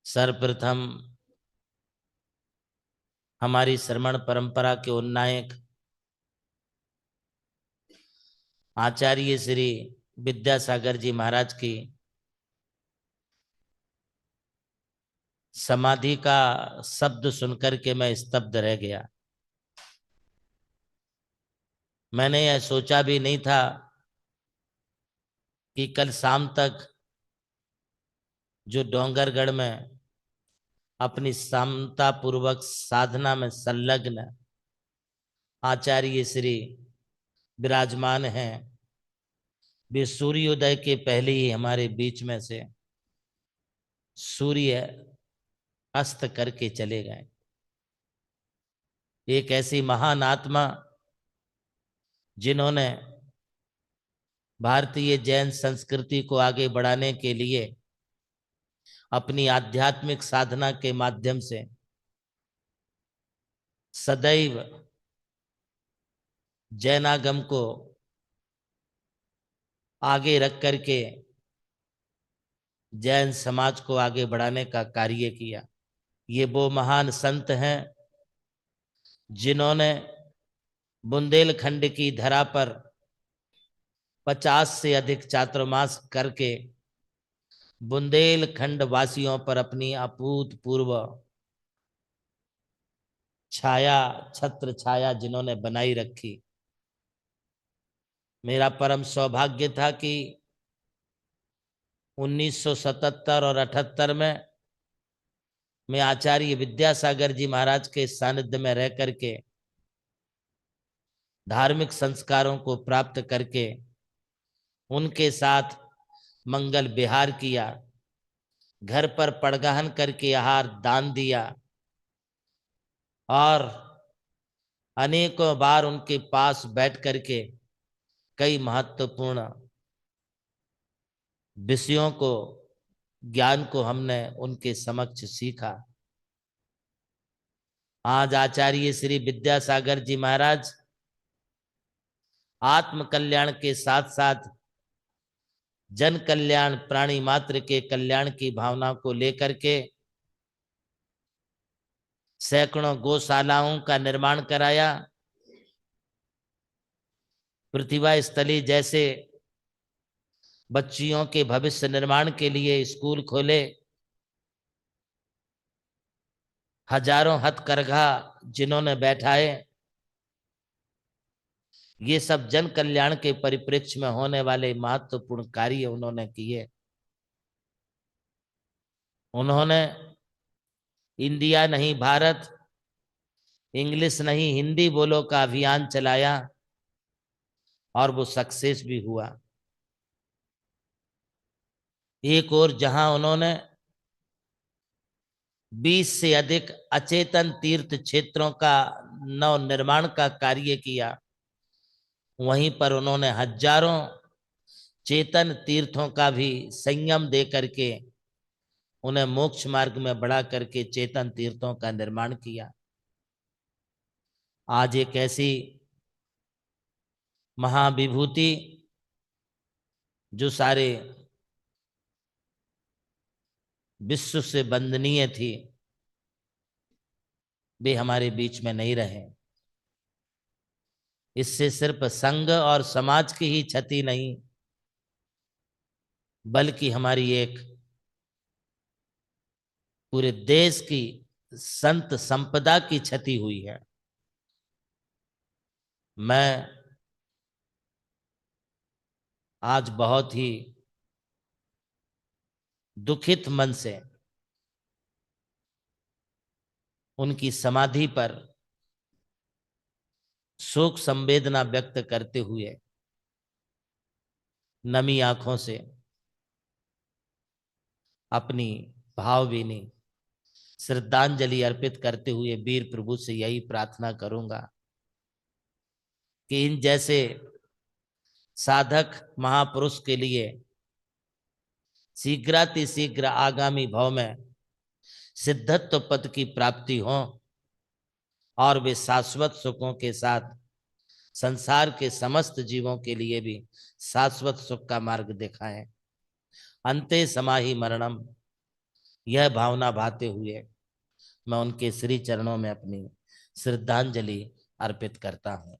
सर्वप्रथम हमारी श्रमण परंपरा के उन्नायक आचार्य श्री विद्यासागर जी महाराज की समाधि का शब्द सुनकर के मैं स्तब्ध रह गया। मैंने यह सोचा भी नहीं था कि कल शाम तक जो डोंगरगढ़ में अपनी समता पूर्वक साधना में संलग्न आचार्य श्री विराजमान हैं, वे सूर्योदय के पहले ही हमारे बीच में से सूर्य अस्त करके चले गए। एक ऐसी महान आत्मा जिन्होंने भारतीय जैन संस्कृति को आगे बढ़ाने के लिए अपनी आध्यात्मिक साधना के माध्यम से सदैव जैनागम को आगे रख करके जैन समाज को आगे बढ़ाने का कार्य किया। ये वो महान संत हैं जिन्होंने बुंदेलखंड की धरा पर 50 से अधिक चातुर्मास करके बुंदेलखंड वासियों पर अपनी अभूतपूर्व छाया, छत्र छाया जिन्होंने बनाई रखी। मेरा परम सौभाग्य था कि 1977 और 78 में मैं आचार्य विद्यासागर जी महाराज के सानिध्य में रह करके धार्मिक संस्कारों को प्राप्त करके उनके साथ मंगल विहार किया, घर पर पड़गहन करके आहार दान दिया और अनेकों बार उनके पास बैठ करके कई महत्वपूर्ण विषयों को, ज्ञान को हमने उनके समक्ष सीखा। आज आचार्य श्री विद्यासागर जी महाराज आत्म कल्याण के साथ साथ जन कल्याण, प्राणी मात्र के कल्याण की भावना को लेकर के सैकड़ों गौशालाओं का निर्माण कराया, प्रतिभा स्थली जैसे बच्चियों के भविष्य निर्माण के लिए स्कूल खोले, हजारों हथकरघा जिन्होंने बैठाए। ये सब जन कल्याण के परिप्रेक्ष्य में होने वाले महत्वपूर्ण कार्य उन्होंने किए। उन्होंने इंडिया नहीं भारत, इंग्लिश नहीं हिंदी बोलो का अभियान चलाया और वो सक्सेस भी हुआ। एक और जहां उन्होंने 20 से अधिक अचेतन तीर्थ क्षेत्रों का नव निर्माण का कार्य किया, वहीं पर उन्होंने हजारों चेतन तीर्थों का भी संयम दे करके उन्हें मोक्ष मार्ग में बढ़ा करके चेतन तीर्थों का निर्माण किया। आज एक ऐसी महाविभूति जो सारे विश्व से वंदनीय थी, वे हमारे बीच में नहीं रहे। इससे सिर्फ संघ और समाज की ही क्षति नहीं, बल्कि हमारी एक पूरे देश की संत संपदा की क्षति हुई है। मैं आज बहुत ही दुखित मन से उनकी समाधि पर शोक संवेदना व्यक्त करते हुए नमी आंखों से अपनी भावभीनी श्रद्धांजलि अर्पित करते हुए वीर प्रभु से यही प्रार्थना करूंगा कि इन जैसे साधक महापुरुष के लिए शीघ्रातिशीघ्र आगामी भाव में सिद्धत्व पद की प्राप्ति हो और वे शाश्वत सुखों के साथ संसार के समस्त जीवों के लिए भी शाश्वत सुख का मार्ग दिखाएं। अंते समाहि मरणम यह भावना भाते हुए मैं उनके श्री चरणों में अपनी श्रद्धांजलि अर्पित करता हूँ।